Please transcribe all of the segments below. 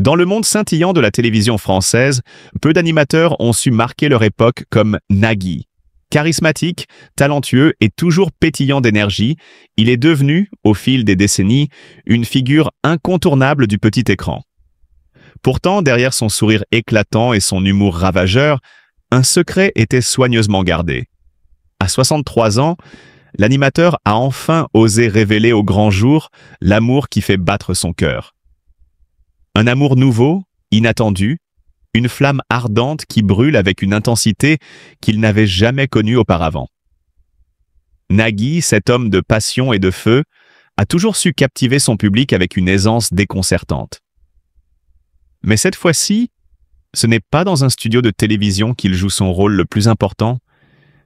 Dans le monde scintillant de la télévision française, peu d'animateurs ont su marquer leur époque comme Nagui. Charismatique, talentueux et toujours pétillant d'énergie, il est devenu, au fil des décennies, une figure incontournable du petit écran. Pourtant, derrière son sourire éclatant et son humour ravageur, un secret était soigneusement gardé. À 63 ans, l'animateur a enfin osé révéler au grand jour l'amour qui fait battre son cœur. Un amour nouveau, inattendu, une flamme ardente qui brûle avec une intensité qu'il n'avait jamais connue auparavant. Nagui, cet homme de passion et de feu, a toujours su captiver son public avec une aisance déconcertante. Mais cette fois-ci, ce n'est pas dans un studio de télévision qu'il joue son rôle le plus important,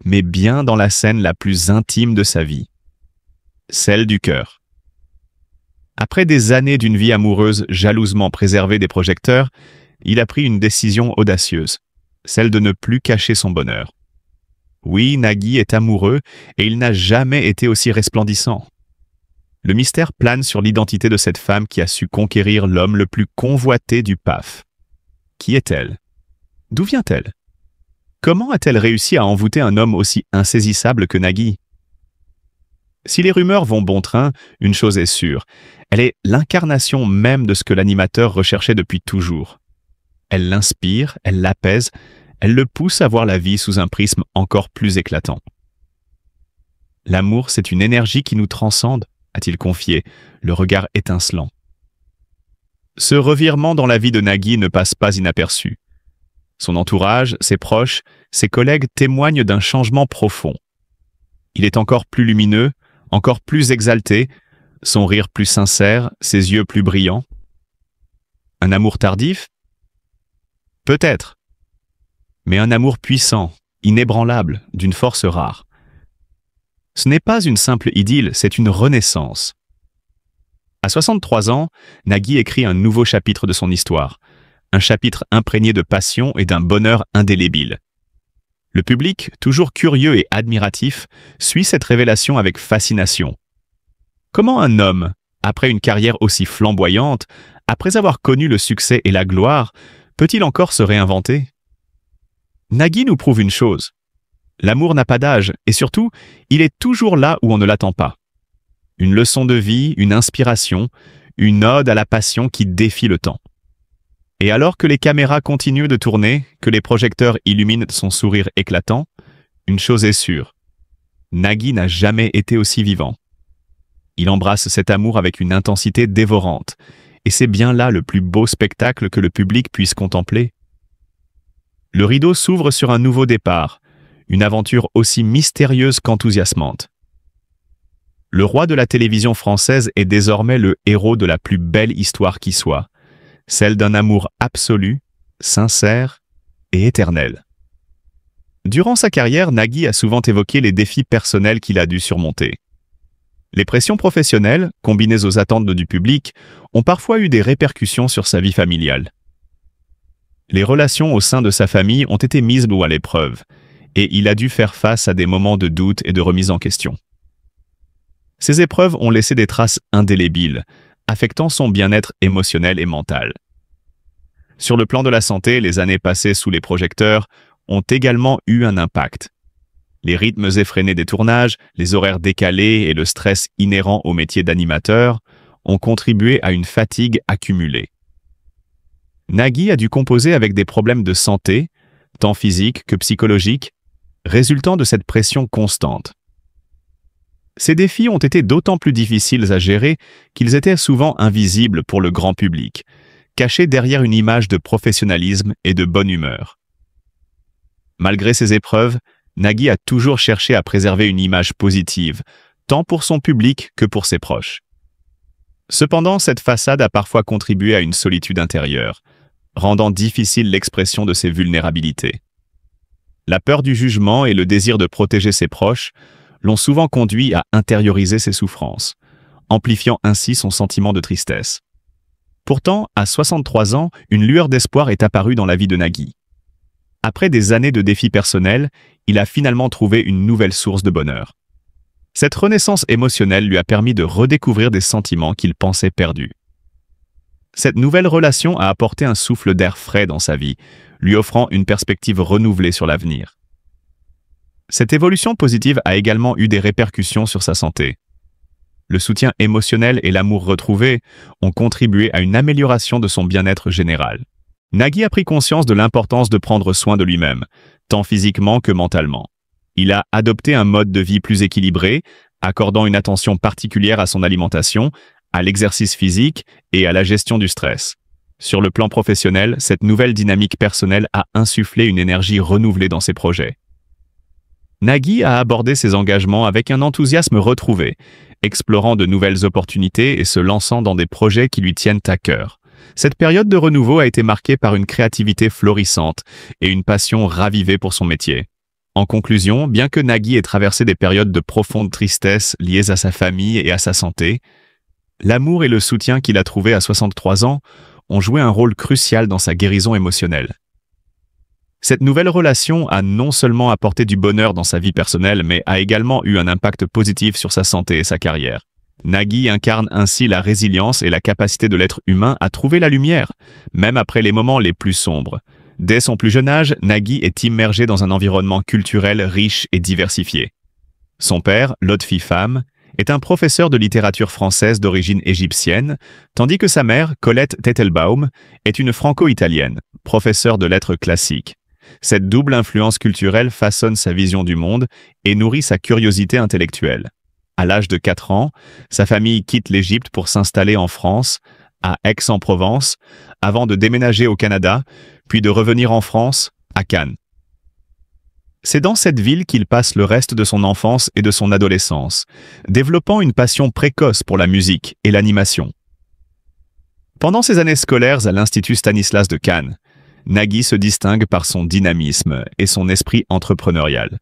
mais bien dans la scène la plus intime de sa vie, celle du cœur. Après des années d'une vie amoureuse jalousement préservée des projecteurs, il a pris une décision audacieuse, celle de ne plus cacher son bonheur. Oui, Nagui est amoureux et il n'a jamais été aussi resplendissant. Le mystère plane sur l'identité de cette femme qui a su conquérir l'homme le plus convoité du PAF. Qui est-elle? D'où vient-elle? Comment a-t-elle réussi à envoûter un homme aussi insaisissable que Nagui? Si les rumeurs vont bon train, une chose est sûre, elle est l'incarnation même de ce que l'animateur recherchait depuis toujours. Elle l'inspire, elle l'apaise, elle le pousse à voir la vie sous un prisme encore plus éclatant. L'amour, c'est une énergie qui nous transcende, a-t-il confié, le regard étincelant. Ce revirement dans la vie de Nagui ne passe pas inaperçu. Son entourage, ses proches, ses collègues témoignent d'un changement profond. Il est encore plus lumineux, encore plus exalté, son rire plus sincère, ses yeux plus brillants. Un amour tardif? Peut-être. Mais un amour puissant, inébranlable, d'une force rare. Ce n'est pas une simple idylle, c'est une renaissance. À 63 ans, Nagui écrit un nouveau chapitre de son histoire, un chapitre imprégné de passion et d'un bonheur indélébile. Le public, toujours curieux et admiratif, suit cette révélation avec fascination. Comment un homme, après une carrière aussi flamboyante, après avoir connu le succès et la gloire, peut-il encore se réinventer? Nagui nous prouve une chose. L'amour n'a pas d'âge et surtout, il est toujours là où on ne l'attend pas. Une leçon de vie, une inspiration, une ode à la passion qui défie le temps. Et alors que les caméras continuent de tourner, que les projecteurs illuminent son sourire éclatant, une chose est sûre. Nagui n'a jamais été aussi vivant. Il embrasse cet amour avec une intensité dévorante, et c'est bien là le plus beau spectacle que le public puisse contempler. Le rideau s'ouvre sur un nouveau départ, une aventure aussi mystérieuse qu'enthousiasmante. Le roi de la télévision française est désormais le héros de la plus belle histoire qui soit, celle d'un amour absolu, sincère et éternel. Durant sa carrière, Nagui a souvent évoqué les défis personnels qu'il a dû surmonter. Les pressions professionnelles, combinées aux attentes du public, ont parfois eu des répercussions sur sa vie familiale. Les relations au sein de sa famille ont été mises à l'épreuve, et il a dû faire face à des moments de doute et de remise en question. Ces épreuves ont laissé des traces indélébiles, affectant son bien-être émotionnel et mental. Sur le plan de la santé, les années passées sous les projecteurs ont également eu un impact. Les rythmes effrénés des tournages, les horaires décalés et le stress inhérent au métier d'animateur ont contribué à une fatigue accumulée. Nagui a dû composer avec des problèmes de santé, tant physiques que psychologiques, résultant de cette pression constante. Ces défis ont été d'autant plus difficiles à gérer qu'ils étaient souvent invisibles pour le grand public, cachés derrière une image de professionnalisme et de bonne humeur. Malgré ces épreuves, Nagui a toujours cherché à préserver une image positive, tant pour son public que pour ses proches. Cependant, cette façade a parfois contribué à une solitude intérieure, rendant difficile l'expression de ses vulnérabilités. La peur du jugement et le désir de protéger ses proches l'ont souvent conduit à intérioriser ses souffrances, amplifiant ainsi son sentiment de tristesse. Pourtant, à 63 ans, une lueur d'espoir est apparue dans la vie de Nagui. Après des années de défis personnels, il a finalement trouvé une nouvelle source de bonheur. Cette renaissance émotionnelle lui a permis de redécouvrir des sentiments qu'il pensait perdus. Cette nouvelle relation a apporté un souffle d'air frais dans sa vie, lui offrant une perspective renouvelée sur l'avenir. Cette évolution positive a également eu des répercussions sur sa santé. Le soutien émotionnel et l'amour retrouvé ont contribué à une amélioration de son bien-être général. Nagui a pris conscience de l'importance de prendre soin de lui-même, tant physiquement que mentalement. Il a adopté un mode de vie plus équilibré, accordant une attention particulière à son alimentation, à l'exercice physique et à la gestion du stress. Sur le plan professionnel, cette nouvelle dynamique personnelle a insufflé une énergie renouvelée dans ses projets. Nagui a abordé ses engagements avec un enthousiasme retrouvé, explorant de nouvelles opportunités et se lançant dans des projets qui lui tiennent à cœur. Cette période de renouveau a été marquée par une créativité florissante et une passion ravivée pour son métier. En conclusion, bien que Nagui ait traversé des périodes de profonde tristesse liées à sa famille et à sa santé, l'amour et le soutien qu'il a trouvé à 63 ans ont joué un rôle crucial dans sa guérison émotionnelle. Cette nouvelle relation a non seulement apporté du bonheur dans sa vie personnelle, mais a également eu un impact positif sur sa santé et sa carrière. Nagui incarne ainsi la résilience et la capacité de l'être humain à trouver la lumière, même après les moments les plus sombres. Dès son plus jeune âge, Nagui est immergé dans un environnement culturel riche et diversifié. Son père, Lotfi Pham, est un professeur de littérature française d'origine égyptienne, tandis que sa mère, Colette Tettelbaum, est une franco-italienne, professeure de lettres classiques. Cette double influence culturelle façonne sa vision du monde et nourrit sa curiosité intellectuelle. À l'âge de 4 ans, sa famille quitte l'Égypte pour s'installer en France, à Aix-en-Provence, avant de déménager au Canada, puis de revenir en France, à Cannes. C'est dans cette ville qu'il passe le reste de son enfance et de son adolescence, développant une passion précoce pour la musique et l'animation. Pendant ses années scolaires à l'Institut Stanislas de Cannes, Nagui se distingue par son dynamisme et son esprit entrepreneurial.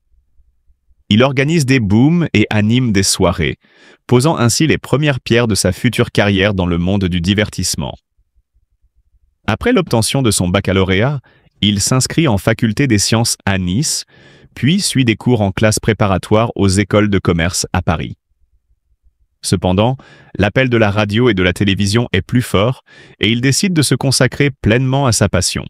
Il organise des booms et anime des soirées, posant ainsi les premières pierres de sa future carrière dans le monde du divertissement. Après l'obtention de son baccalauréat, il s'inscrit en faculté des sciences à Nice, puis suit des cours en classe préparatoire aux écoles de commerce à Paris. Cependant, l'appel de la radio et de la télévision est plus fort et il décide de se consacrer pleinement à sa passion.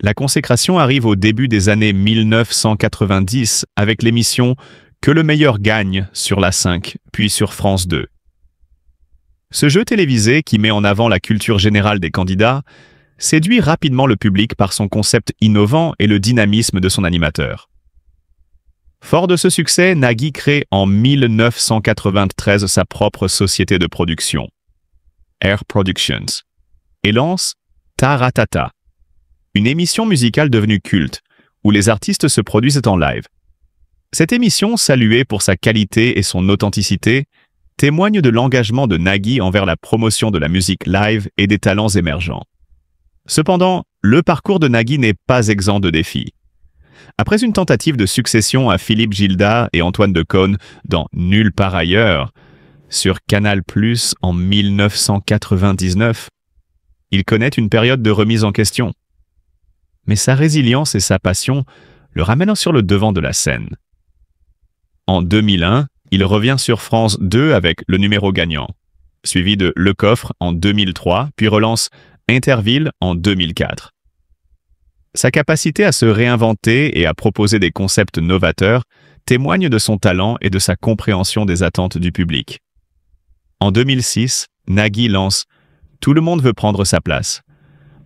La consécration arrive au début des années 1990 avec l'émission « Que le meilleur gagne » sur la 5, puis sur France 2. Ce jeu télévisé, qui met en avant la culture générale des candidats, séduit rapidement le public par son concept innovant et le dynamisme de son animateur. Fort de ce succès, Nagui crée en 1993 sa propre société de production, Air Productions, et lance Taratata, une émission musicale devenue culte, où les artistes se produisent en live. Cette émission, saluée pour sa qualité et son authenticité, témoigne de l'engagement de Nagui envers la promotion de la musique live et des talents émergents. Cependant, le parcours de Nagui n'est pas exempt de défis. Après une tentative de succession à Philippe Gilda et Antoine Decaune dans Nulle part ailleurs, sur Canal+ en 1999, il connaît une période de remise en question. Mais sa résilience et sa passion le ramènent sur le devant de la scène. En 2001, il revient sur France 2 avec Le Numéro Gagnant, suivi de Le Coffre en 2003, puis relance Interville en 2004. Sa capacité à se réinventer et à proposer des concepts novateurs témoigne de son talent et de sa compréhension des attentes du public. En 2006, Nagui lance Tout le monde veut prendre sa place,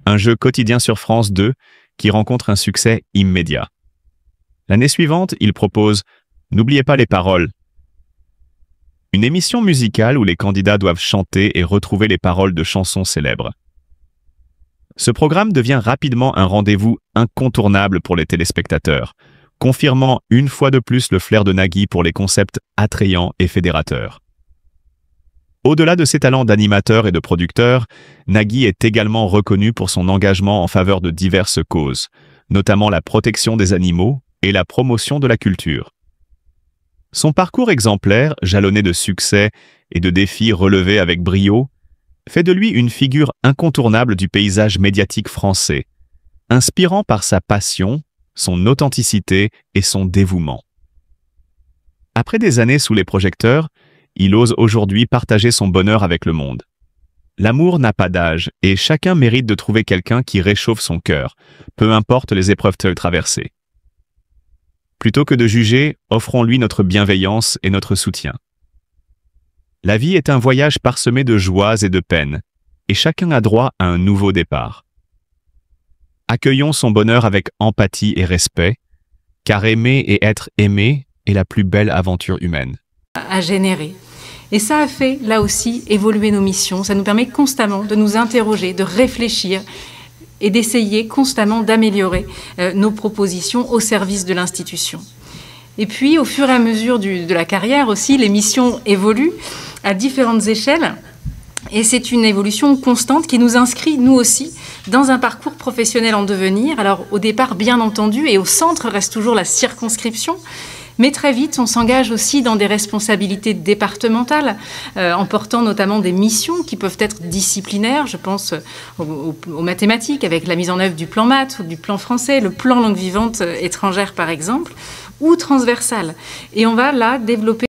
un jeu quotidien sur France 2 qui rencontre un succès immédiat. L'année suivante, il propose N'oubliez pas les paroles, une émission musicale où les candidats doivent chanter et retrouver les paroles de chansons célèbres. Ce programme devient rapidement un rendez-vous incontournable pour les téléspectateurs, confirmant une fois de plus le flair de Nagui pour les concepts attrayants et fédérateurs. Au-delà de ses talents d'animateur et de producteur, Nagui est également reconnu pour son engagement en faveur de diverses causes, notamment la protection des animaux et la promotion de la culture. Son parcours exemplaire, jalonné de succès et de défis relevés avec brio, fait de lui une figure incontournable du paysage médiatique français, inspirant par sa passion, son authenticité et son dévouement. Après des années sous les projecteurs, il ose aujourd'hui partager son bonheur avec le monde. L'amour n'a pas d'âge et chacun mérite de trouver quelqu'un qui réchauffe son cœur, peu importe les épreuves traversées. Plutôt que de juger, offrons-lui notre bienveillance et notre soutien. La vie est un voyage parsemé de joies et de peines, et chacun a droit à un nouveau départ. Accueillons son bonheur avec empathie et respect, car aimer et être aimé est la plus belle aventure humaine. À générer. Et ça a fait, là aussi, évoluer nos missions. Ça nous permet constamment de nous interroger, de réfléchir et d'essayer constamment d'améliorer nos propositions au service de l'institution. Et puis, au fur et à mesure de la carrière aussi, les missions évoluent à différentes échelles. Et c'est une évolution constante qui nous inscrit, nous aussi, dans un parcours professionnel en devenir. Alors, au départ, bien entendu, et au centre reste toujours la circonscription. Mais très vite, on s'engage aussi dans des responsabilités départementales, en portant notamment des missions qui peuvent être disciplinaires. Je pense aux mathématiques, avec la mise en œuvre du plan maths ou du plan français, le plan langue vivante étrangère par exemple, ou transversales. Et on va là développer